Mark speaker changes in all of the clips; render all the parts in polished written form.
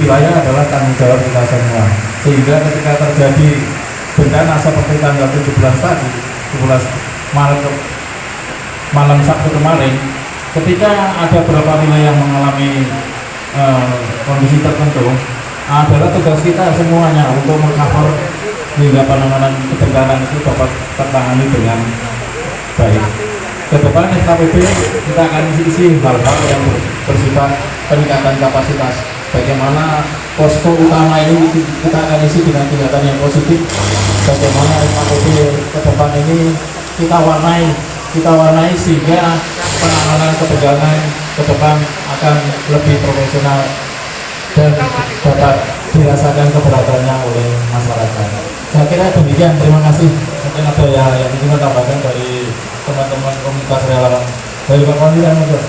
Speaker 1: wilayah adalah tanggung jawab kita semua. Sehingga ketika terjadi bencana seperti tanggal 17 tadi, 17 Maret malam Sabtu kemarin, ketika ada beberapa wilayah mengalami kondisi tertentu, adalah tugas kita semuanya untuk mengcover hingga penanganan kebencanaan itu dapat tertangani dengan baik. Kedepan SKPD kita akan isi hal-hal yang bersifat peningkatan kapasitas. Bagaimana posko utama ini kita akan isi dengan kegiatan yang positif. Bagaimana SKPD ke depan ini kita warnai sehingga penanganan kebencanaan ke depan akan lebih profesional dan dapat dirasakan keberatannya oleh masyarakat. Saya kira demikian, terima kasih. Mungkin ada yang ingin tambahkan dari teman-teman komunitas relawan dari Pak Wali dan Mas.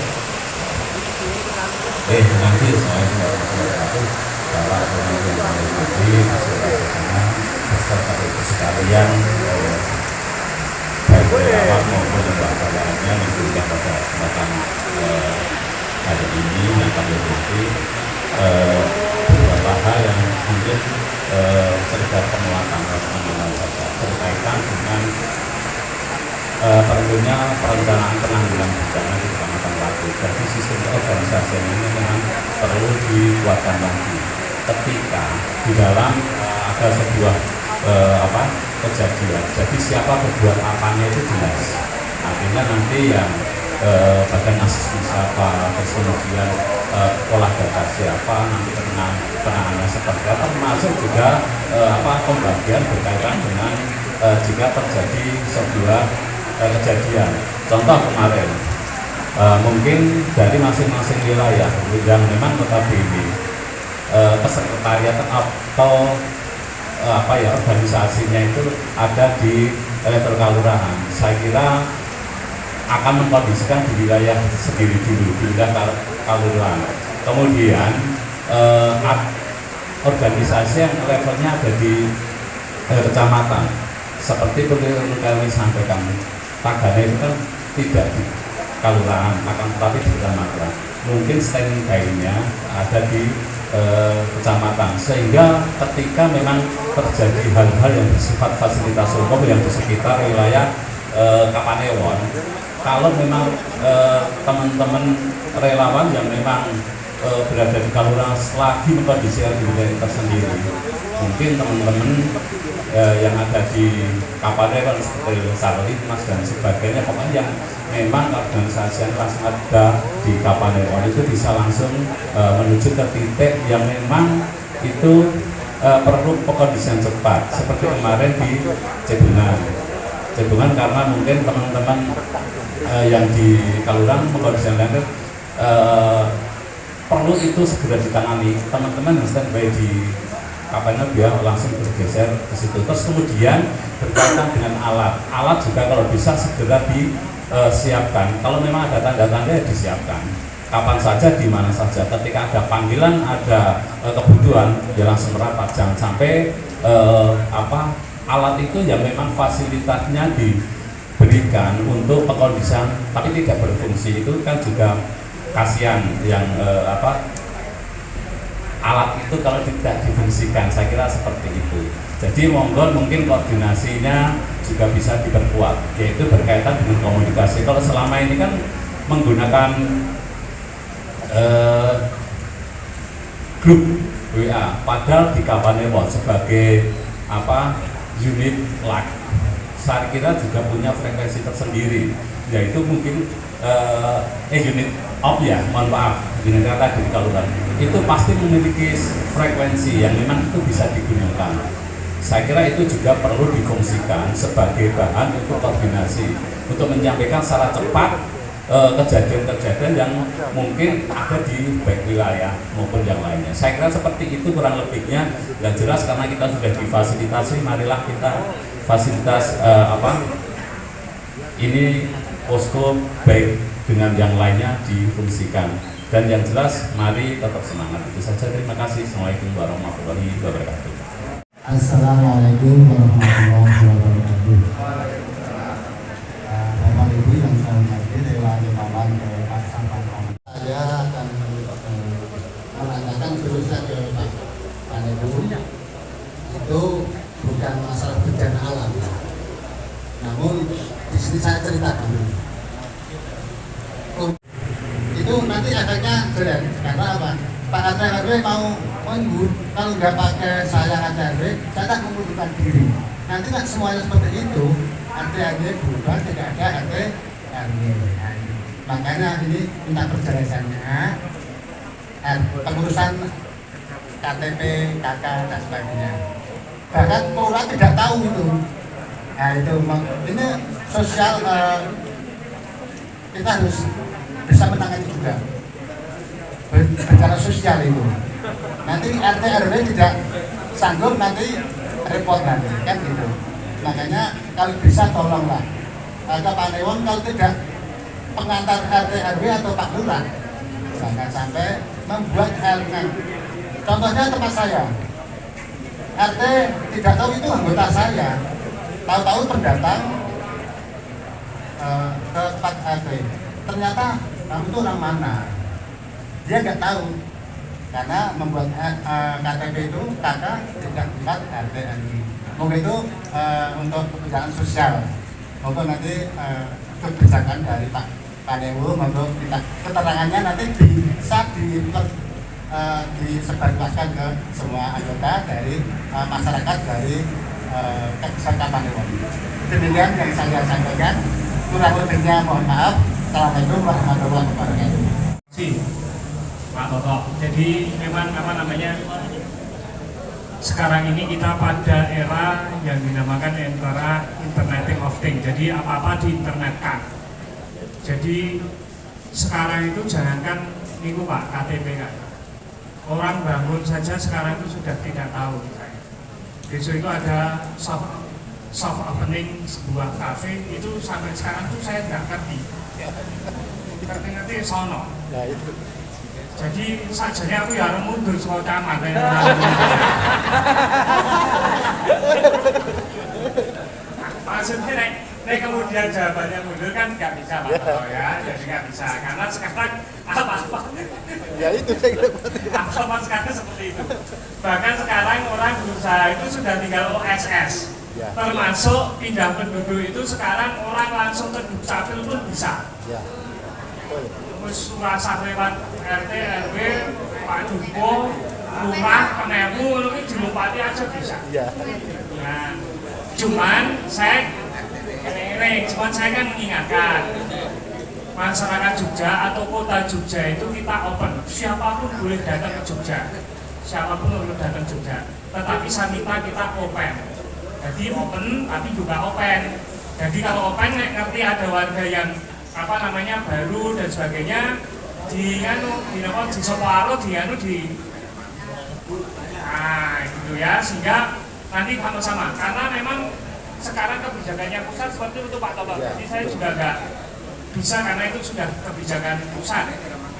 Speaker 2: Nanti saya Bapak Menteri beserta ibu sekalian, baik relawan maupun lembaga lainnya yang juga pada kesempatan hari ini yang kami hormati, beberapa hal yang mungkin sekedar penguatan berkaitan dengan perlunya perencanaan penanggulangan bencana di Kecamatan Pati. Jadi sistem organisasi ini memang perlu dikuatkan lagi. Ketika di dalam ada sebuah kejadian, jadi siapa berbuat apanya itu jelas. Artinya nanti yang bagian asesmen siapa, terus kemudian olah data siapa, nanti penanganannya seperti apa, termasuk juga pembagian berkaitan dengan jika terjadi sebuah kejadian. Contoh kemarin mungkin dari masing-masing wilayah yang memang notabene kesekretariat atau organisasinya itu ada di level kelurahan. Saya kira akan mengkondisikan di wilayah sendiri dulu, di wilayah kelurahan. Kemudian organisasi yang levelnya ada di kecamatan, seperti kami sampaikan, tagana itu kan tidak di kelurahan, akan tetapi di kecamatan. Mungkin standby-nya ada di kecamatan, sehingga ketika memang terjadi hal-hal yang bersifat fasilitas umum yang di sekitar wilayah Kapanewon, kalau memang teman-teman relawan yang memang berada di kelurahan lagi mengkondisikan di wilayah tersendiri, mungkin teman-teman yang ada di Kapanewon seperti Sarlimas dan sebagainya, pokoknya yang memang organisasi yang langsung ada di Kapanewon itu bisa langsung menuju ke titik yang memang itu perlu pengkondisian cepat, seperti kemarin di Cebungan, karena mungkin teman-teman yang di kelurahan pengkondisian lain perlu itu segera ditangani. Teman-teman yang standby di Kapanewon dia langsung bergeser ke situ. Terus kemudian berkaitan dengan alat juga kalau bisa segera disiapkan. Kalau memang ada tanda-tanda ya disiapkan. Kapan saja, di mana saja. Ketika ada panggilan, ada kebutuhan, ya langsung merapat. Jangan sampai alat itu yang memang fasilitasnya diberikan untuk pengkondisian tapi tidak berfungsi, itu kan juga kasihan yang alat itu kalau tidak difungsikan. Saya kira seperti itu. Jadi monggo mungkin koordinasinya juga bisa diperkuat, yaitu berkaitan dengan komunikasi. Kalau selama ini kan menggunakan grup WA, padahal di Kapanewon sebagai unit lag, saya kira juga punya frekuensi tersendiri, yaitu mungkin unit op ya, mohon maaf, unit kata di kelurahan itu pasti memiliki frekuensi yang memang itu bisa digunakan. Saya kira itu juga perlu difungsikan sebagai bahan untuk koordinasi, untuk menyampaikan secara cepat kejadian-kejadian yang mungkin ada di baik wilayah maupun yang lainnya. Saya kira seperti itu kurang lebihnya. Dan jelas karena kita sudah difasilitasi, marilah kita fasilitas ini posko baik dengan yang lainnya difungsikan. Dan yang jelas mari tetap semangat. Itu saja, terima kasih. Assalamualaikum warahmatullahi wabarakatuh.
Speaker 3: Assalamualaikum warahmatullahi wabarakatuh. Bapak Ibu yang saya hormati, relawan Pak Sampang, saya akan menanyakan terusnya ke Pak Ibu, itu bukan masalah bencana alam. Namun di sini saya cerita dulu. Itu nanti efeknya jelek karena apa? Pak RT RW mau menggut, kalau nggak pakai saya RT RW, saya tak mengundurkan diri. Nanti nggak semuanya seperti itu. RT RW berubah, tidak ada RT RW. Makanya ini minta perjelasannya, pengurusan KTP, KK dan sebagainya. Bahkan Lurah tidak tahu itu. Nah itu ini sosial, kita harus bisa menangani juga bencana sosial itu. Nanti RT RW tidak sanggup, nanti repot nanti kan gitu. Makanya kalau bisa tolonglah Pak Newon, kalau tidak pengantar RT RW atau Pak Lurah, jangan sampai membuat elemen. Contohnya tempat saya, RT tidak tahu itu anggota saya, tahu-tahu pendatang ke tempat RT. Ternyata kamu itu orang mana? Dia nggak tahu, karena membuat KTP itu kakak tidak lihat RT RW. Mungkin itu untuk kebijakan sosial. Mungkin nanti kebijakan dari Pak Panewu, untuk keterangannya nanti bisa disebarluaskan ke semua anggota dari masyarakat dari kebijakan Panewu. Demikian yang saya sampaikan. Kurang lebihnya mohon maaf. Assalamualaikum warahmatullahi wabarakatuh.
Speaker 4: Pak Toto. Jadi memang sekarang ini kita pada era yang dinamakan era Interneting of Things. Jadi apa-apa diinternetkan. Jadi sekarang itu jangankan ini Pak KTP kan. Orang bangun saja sekarang itu sudah tidak tahu. Besok itu ada soft opening sebuah kafe, itu sampai sekarang tuh saya nggak ngerti. Ngerti sono. Jadi sajanya aku ya mundur soal camat. Maksudnya nek kemudian jawabannya mundur kan nggak bisa Pak Toto ya, jadi nggak bisa karena sekarang apa-apa.
Speaker 5: Ya itu saya kira
Speaker 4: apa sekarang seperti itu. Bahkan sekarang orang berusaha itu sudah tinggal OSS. Ya. Termasuk pindah penduduk itu sekarang orang langsung ke Dukcapil pun bisa. Ya. Terus rasa lewat RT, RW, Pak Duko, Lurah, Penewu, itu dilupati aja bisa. Ya. Nah, cuman saya kan mengingatkan masyarakat Jogja atau kota Jogja itu kita open, siapapun boleh datang ke Jogja, siapapun boleh datang ke Jogja. Tetapi saya minta kita open. Jadi open tapi juga open. Jadi kalau open ngerti ada warga yang baru dan sebagainya di Soparo di gitu ya, sehingga nanti sama-sama karena memang sekarang kebijakannya pusat seperti itu Pak Toto. Jadi saya juga nggak bisa karena itu sudah kebijakan pusat.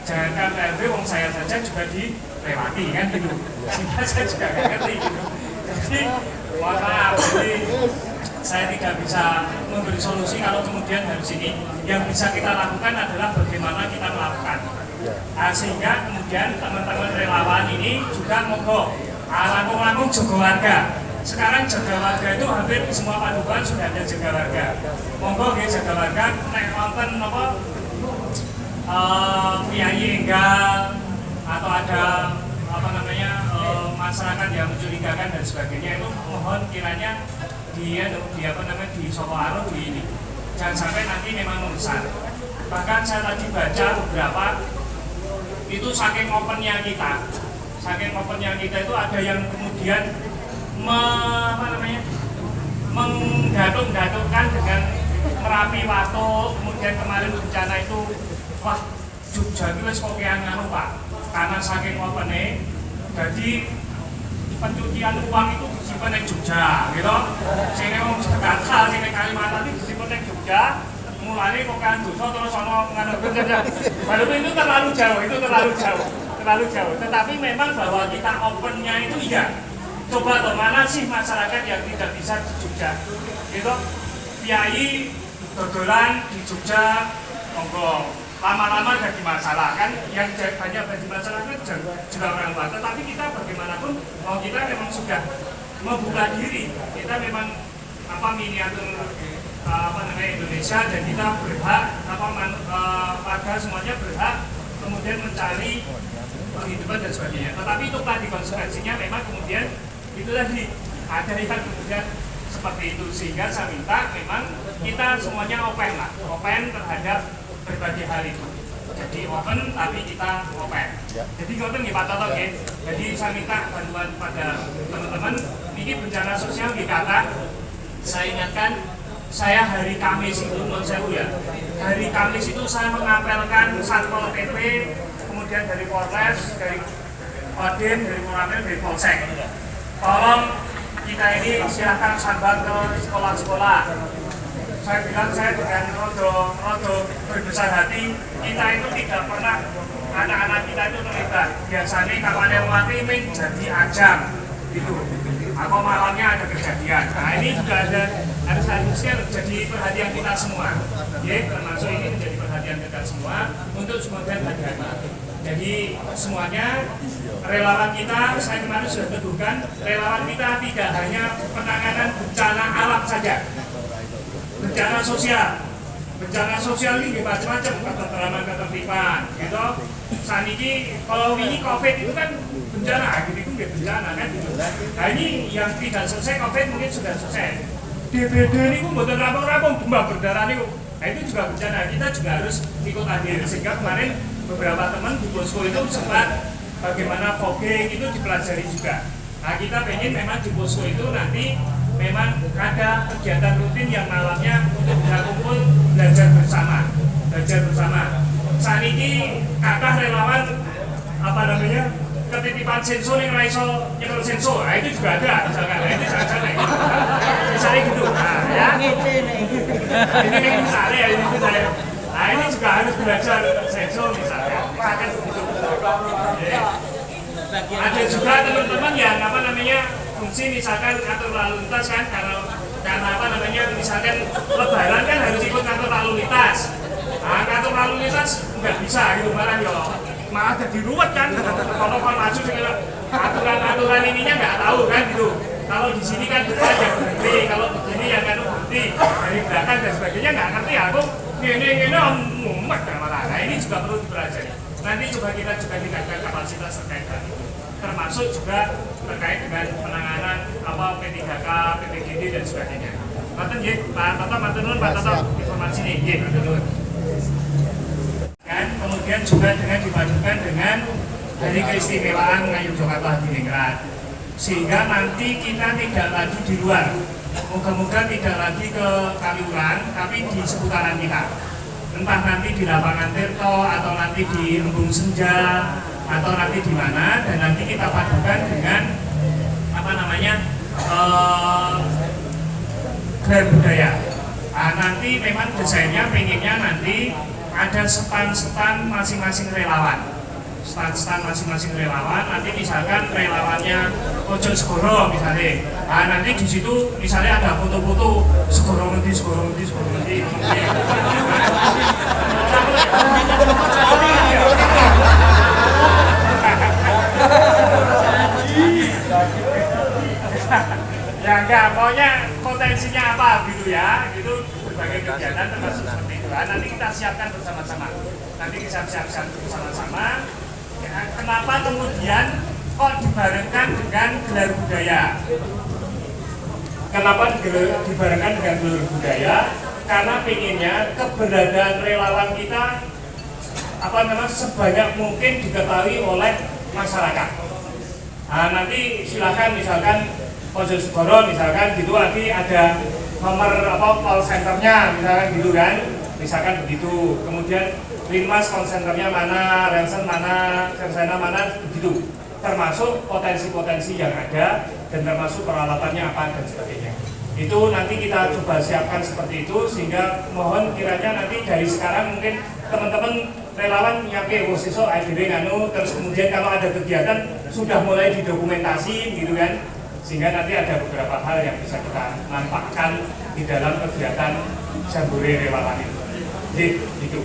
Speaker 4: Jangankan RW, wong saya saja juga dilewati kan gitu. Sehingga saya juga nggak ngerti gitu. Jadi mohon maaf, jadi saya tidak bisa memberi solusi kalau kemudian dari sini yang bisa kita lakukan adalah bagaimana kita melakukan. Sehingga kemudian teman-teman relawan ini juga monggo langkung-langkung jaga warga. Sekarang jaga warga itu hampir di semua padukuhan sudah ada jaga warga. Monggo nggih jaga warga nek wonten kiai enggal atau ada masyarakat yang mencurigakan dan sebagainya itu mohon kiranya di Soparo di ini jangan sampai nanti memang membesar. Bahkan saya tadi baca beberapa itu saking opennya kita itu ada yang kemudian menggatung-gatungkan dengan Merapi Wato, kemudian kemarin bencana itu wah Jogja itu wis kokean nganu Pak, karena saking opennya jadi pencucian uang itu disimpan di Jogja gitu. Sini wong Tegal, sini Kalimantan itu disimpan di Jogja, mulai kokean dosa terus ono nganu kerja. Walaupun itu terlalu jauh. Tetapi memang bahwa kita opennya itu iya. Coba toh mana sih masyarakat yang tidak bisa di Jogja gitu, kiai dodolan di Jogja monggo lama-lama jadi masalah kan, yang banyak jadi masalah kan juga orang luar. Tetapi kita bagaimanapun Kalau kita memang sudah membuka diri, kita memang miniatur Indonesia, dan kita berhak warga semuanya berhak kemudian mencari penghidupan dan sebagainya. Tetapi itu tadi konsekuensinya memang kemudian itu tadi ada yang kemudian seperti itu, sehingga saya minta memang kita semuanya open terhadap berbagai hal itu. Jadi open tapi kita open. Jadi ngoten nggih Pak Toto nggih. Jadi saya minta bantuan pada teman-teman. Ini bencana sosial di kata. Saya ingatkan, saya hari Kamis itu, menurut saya ya, hari Kamis itu saya mengapelkan Satpol PP, kemudian dari Polres, dari Kodim, dari Koramil, dari Polsek. Tolong kita ini silahkan sambat ke sekolah-sekolah. Saya bilang saya dengan rodo berbesar hati, kita itu tidak pernah anak-anak kita itu terlibat. Biasanya kapan mati menjadi ajang gitu. Atau malamnya ada kejadian. Nah ini juga harusnya jadi perhatian kita semua. Ya, termasuk ini menjadi perhatian kita semua untuk semuanya hati-hati. Jadi semuanya relawan kita, saya kemarin sudah teguhkan, relawan kita tidak hanya penanganan bencana alam saja, bencana sosial ini macam-macam, ketertiban, gitu. Saat ini kalau ini COVID itu kan bencana, gitu nggak bencana kan gitu. Nah ini yang tidak selesai COVID mungkin sudah selesai. DBD ini pun bukan rampung-rampung, demam berdarah ini, nah itu juga bencana. Kita juga harus ikut hadir, sehingga kemarin beberapa teman di posko itu sempat bagaimana fogging itu dipelajari juga. Nah kita pengen memang di posko itu nanti memang ada kegiatan rutin yang malamnya untuk bisa kumpul belajar bersama. Saat ini kata relawan ketitipan sensor yang raiso nyekel sensor, nah itu juga ada misalkan, nah itu misalnya gitu, nah ya ini misalnya ya, nah ini juga harus belajar sensor misalnya, misalkan begitu. Ada juga teman-teman yang fungsi misalkan atur lalu lintas kan, karena misalkan lebaran kan harus ikut ngatur lalu lintas. Nah, ngatur lalu lintas nggak bisa gitu, malah jadi ruwet kan. Kalau maju aturan ininya nggak tahu kan gitu. Kalau di sini kan depan yang berhenti, kalau begini yang kan berhenti dari belakang dan sebagainya nggak ngerti. Aku ini mumet malah. Nah ini juga perlu dipelajari. Nanti coba kita juga tingkatkan kapasitas terkait hal itu, termasuk juga terkait dengan penanganan P3K, PPGD dan sebagainya. Maten nggih, Pak Toto informasi nih nggih, maten nuwun. Dan kemudian juga dengan dipadukan dengan Hari Keistimewaan Ngayogyakarta Hadiningrat, sehingga nanti kita tidak lagi di luar, moga-moga tidak lagi ke Kaliurang, tapi di seputaran kita. Entah nanti di lapangan Tirto atau nanti di Embung Senja atau nanti di mana, dan nanti kita padukan dengan gelar budaya. Nah, nanti memang desainnya pengennya nanti ada stand masing-masing relawan. Stand masing-masing relawan, nanti misalkan relawannya Ojo Segoro misalnya. Nah, nanti di situ misalnya ada foto-foto Segoro nanti. Ya enggak, pokoknya potensinya apa gitu ya, gitu berbagai kegiatan termasuk seperti itu. Nah, nanti kita siapkan bersama-sama. Ya, kenapa kemudian kok dibarengkan dengan gelar budaya? Kenapa dibarengkan dengan gelar budaya? Karena pengennya keberadaan relawan kita sebanyak mungkin diketahui oleh masyarakat. Nah, nanti silakan misalkan Ojo Segoro misalkan gitu, nanti ada nomor call centernya misalkan gitu kan, misalkan begitu. Kemudian Linmas call centernya mana, Ransen mana, Sersena mana, begitu. Termasuk potensi-potensi yang ada dan termasuk peralatannya apa dan sebagainya. Itu nanti kita coba siapkan seperti itu, sehingga mohon kiranya nanti dari sekarang mungkin teman-teman relawan nyampe sesuk ADW nganu, terus kemudian kalau ada kegiatan sudah mulai didokumentasi gitu kan, sehingga nanti ada beberapa hal yang bisa kita nampakkan di dalam kegiatan Jambore relawan itu. Jadi, gitu.